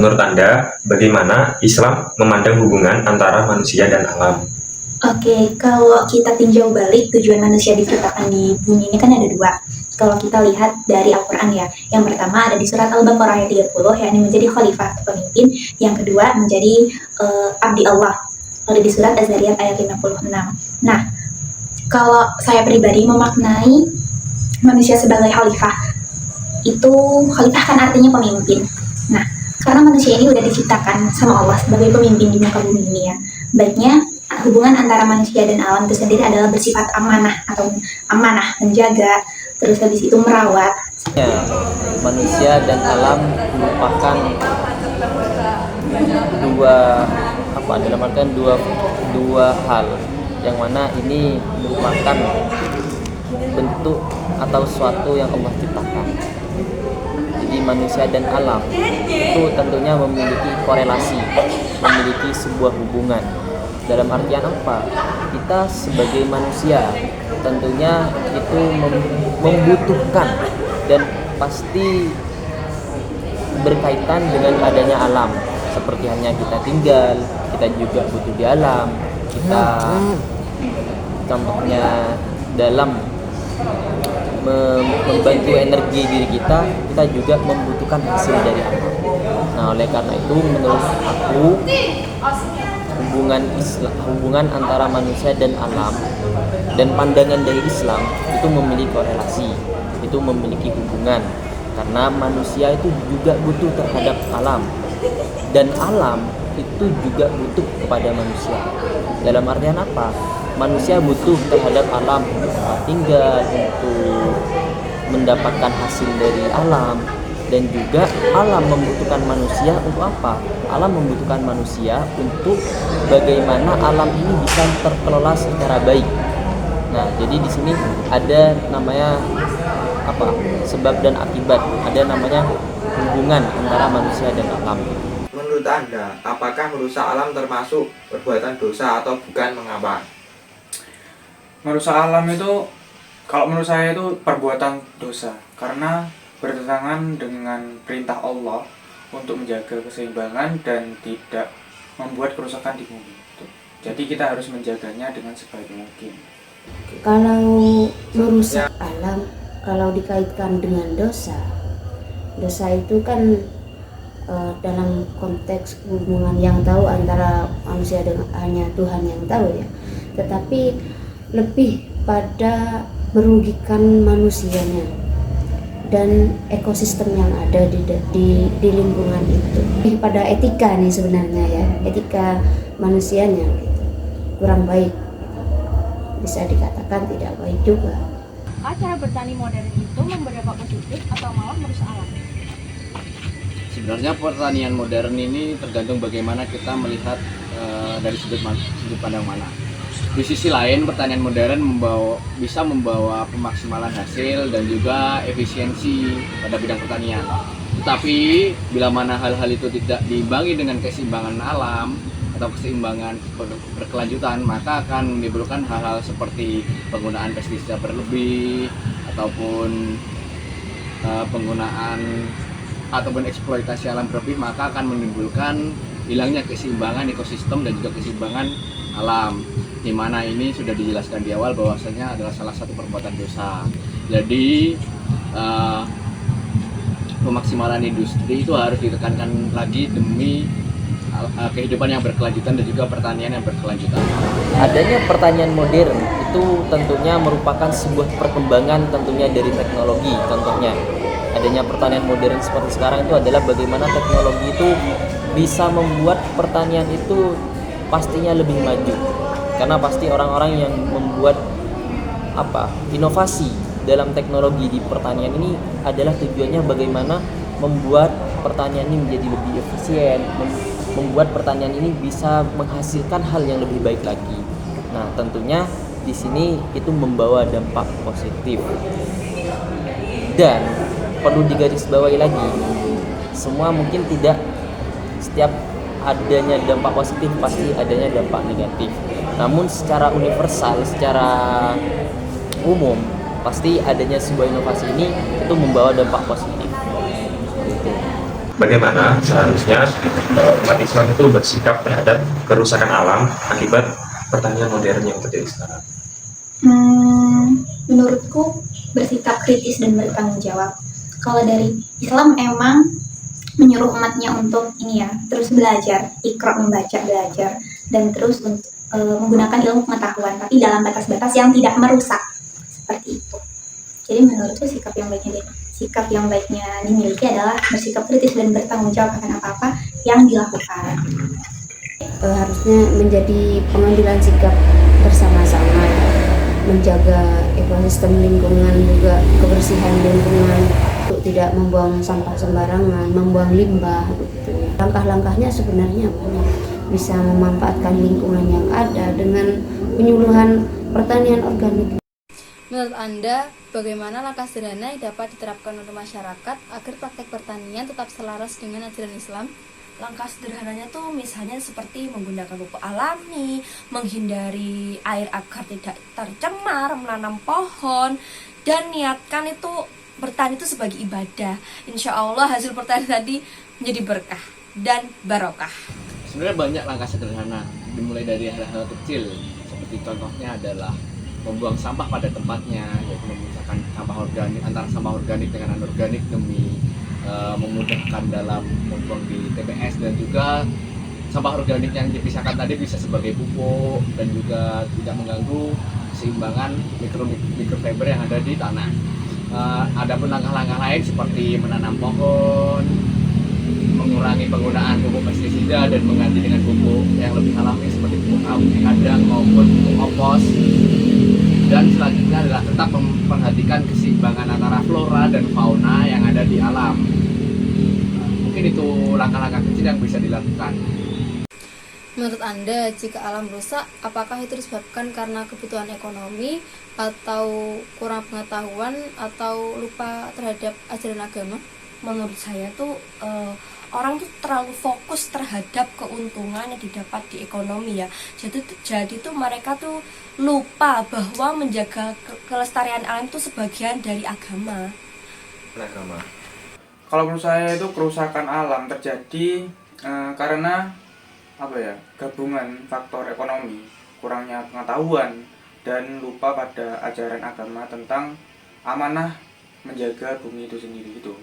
menurut Anda, bagaimana Islam memandang hubungan antara manusia dan alam? Oke, kalau kita tinjau balik tujuan manusia diciptakan di bumi ini kan ada dua. Kalau kita lihat dari Al-Quran ya, yang pertama ada di surat Al-Baqarah ayat 30, yakni menjadi khalifah atau pemimpin. Yang kedua menjadi abdi Allah, ada di surat Az-Zariyat ayat 56. Nah, kalau saya pribadi memaknai manusia sebagai khalifah, itu khalifah kan artinya pemimpin. Nah, karena manusia ini udah diciptakan sama Allah sebagai pemimpin di muka bumi ini ya, baiknya hubungan antara manusia dan alam itu sendiri adalah bersifat amanah atau amanah, menjaga, terus habis itu merawat. Ya, manusia dan alam merupakan dalam artian dua hal yang mana ini merupakan bentuk atau suatu yang Allah ciptakan. Jadi manusia dan alam itu tentunya memiliki korelasi, memiliki sebuah hubungan. Dalam artian apa? Kita sebagai manusia tentunya itu membutuhkan dan pasti berkaitan dengan adanya alam. Seperti hanya kita tinggal, kita juga butuh di alam. Kita contohnya dalam membantu energi diri kita juga membutuhkan hasil dari alam. Nah, oleh karena itu menurut aku hubungan antara manusia dan alam dan pandangan dari Islam itu memiliki korelasi, itu memiliki hubungan karena manusia itu juga butuh terhadap alam dan alam itu juga butuh kepada manusia. Dalam artian apa? Manusia butuh terhadap alam untuk tempat tinggal, untuk mendapatkan hasil dari alam, dan juga alam membutuhkan manusia untuk apa? Alam membutuhkan manusia untuk bagaimana alam ini bisa terkelola secara baik. Nah, jadi di sini ada namanya sebab dan akibat, ada namanya hubungan antara manusia dan alam. Menurut Anda, apakah merusak alam termasuk perbuatan dosa atau bukan, mengapa? Merusak alam itu, kalau menurut saya itu perbuatan dosa, karena bertentangan dengan perintah Allah untuk menjaga keseimbangan dan tidak membuat kerusakan di bumi. Jadi kita harus menjaganya dengan sebaik mungkin. Kalau merusak alam, kalau dikaitkan dengan dosa itu kan dalam konteks hubungan yang tahu antara manusia dengan hanya Tuhan yang tahu ya. Tetapi lebih pada merugikan manusianya dan ekosistem yang ada di lingkungan itu. Lebih pada etika nih sebenarnya ya, etika manusianya kurang baik, bisa dikatakan tidak baik juga. Cara bertani modern itu berdampak positif atau malah merusak alam? Sebenarnya pertanian modern ini tergantung bagaimana kita melihat dari sudut pandang mana. Di sisi lain, pertanian modern bisa membawa pemaksimalan hasil dan juga efisiensi pada bidang pertanian. Tetapi bila mana hal-hal itu tidak diimbangi dengan keseimbangan alam atau keseimbangan berkelanjutan, maka akan menimbulkan hal-hal seperti penggunaan pestisida berlebih ataupun penggunaan ataupun eksploitasi alam berlebih, maka akan menimbulkan hilangnya keseimbangan ekosistem dan juga keseimbangan alam, di mana ini sudah dijelaskan di awal bahwasanya adalah salah satu perbuatan dosa. Jadi pemaksimalan industri itu harus ditekankan lagi demi kehidupan yang berkelanjutan dan juga pertanian yang berkelanjutan. Adanya pertanian modern itu tentunya merupakan sebuah perkembangan tentunya dari teknologi. Contohnya adanya pertanian modern seperti sekarang itu adalah bagaimana teknologi itu bisa membuat pertanian itu pastinya lebih maju, karena pasti orang-orang yang membuat inovasi dalam teknologi di pertanian ini adalah tujuannya bagaimana membuat pertanian ini menjadi lebih efisien, membuat pertanian ini bisa menghasilkan hal yang lebih baik lagi. Nah, tentunya di sini itu membawa dampak positif. Dan perlu digarisbawahi lagi, semua mungkin tidak setiap adanya dampak positif pasti adanya dampak negatif. Namun secara universal, secara umum, pasti adanya sebuah inovasi ini itu membawa dampak positif. Bagaimana seharusnya umat Islam itu bersikap terhadap kerusakan alam akibat pertanian modern yang terjadi sekarang? Menurutku bersikap kritis dan bertanggung jawab. Kalau dari Islam emang menyuruh umatnya untuk ini ya, terus belajar, ikra, membaca, belajar, dan terus untuk menggunakan ilmu pengetahuan, tapi dalam batas-batas yang tidak merusak, seperti itu. Jadi menurutku sikap yang baiknya dimiliki adalah bersikap kritis dan bertanggung jawab akan apa-apa yang dilakukan. Harusnya menjadi pengambilan sikap bersama-sama, menjaga ekosistem lingkungan, juga kebersihan lingkungan, untuk tidak membuang sampah sembarangan, membuang limbah gitu. Langkah-langkahnya sebenarnya bisa memanfaatkan lingkungan yang ada dengan penyuluhan pertanian organik. Menurut Anda, bagaimana langkah sederhana yang dapat diterapkan oleh masyarakat agar praktek pertanian tetap selaras dengan ajaran Islam? Langkah sederhananya tuh misalnya seperti menggunakan pupuk alami, menghindari air agar tidak tercemar, menanam pohon, dan niatkan itu bertani itu sebagai ibadah. Insya Allah hasil pertanian tadi menjadi berkah dan barokah. Sebenarnya banyak langkah sederhana, dimulai dari hal-hal kecil, seperti contohnya adalah membuang sampah pada tempatnya, yaitu memisahkan sampah organik antara sampah organik dengan anorganik demi memudahkan dalam membuang di TPS, dan juga sampah organik yang dipisahkan tadi bisa sebagai pupuk dan juga tidak mengganggu keseimbangan mikrofiber yang ada di tanah. Ada pun langkah-langkah lain seperti menanam pohon, mengurangi penggunaan pupuk pestisida dan mengganti dengan pupuk yang lebih alami seperti pupuk kandang maupun pupuk kompos. Dan selanjutnya adalah tetap memperhatikan keseimbangan antara flora dan fauna yang ada di alam. Mungkin itu langkah-langkah kecil yang bisa dilakukan. Menurut Anda, jika alam rusak, apakah itu disebabkan karena kebutuhan ekonomi, atau kurang pengetahuan, atau lupa terhadap ajaran agama? Menurut saya tuh orang tuh terlalu fokus terhadap keuntungan yang didapat di ekonomi ya. Jadi tuh mereka tuh lupa bahwa menjaga kelestarian alam itu sebagian dari agama. Kalau menurut saya itu kerusakan alam terjadi karena gabungan faktor ekonomi, kurangnya pengetahuan, dan lupa pada ajaran agama tentang amanah menjaga bumi itu sendiri gitu.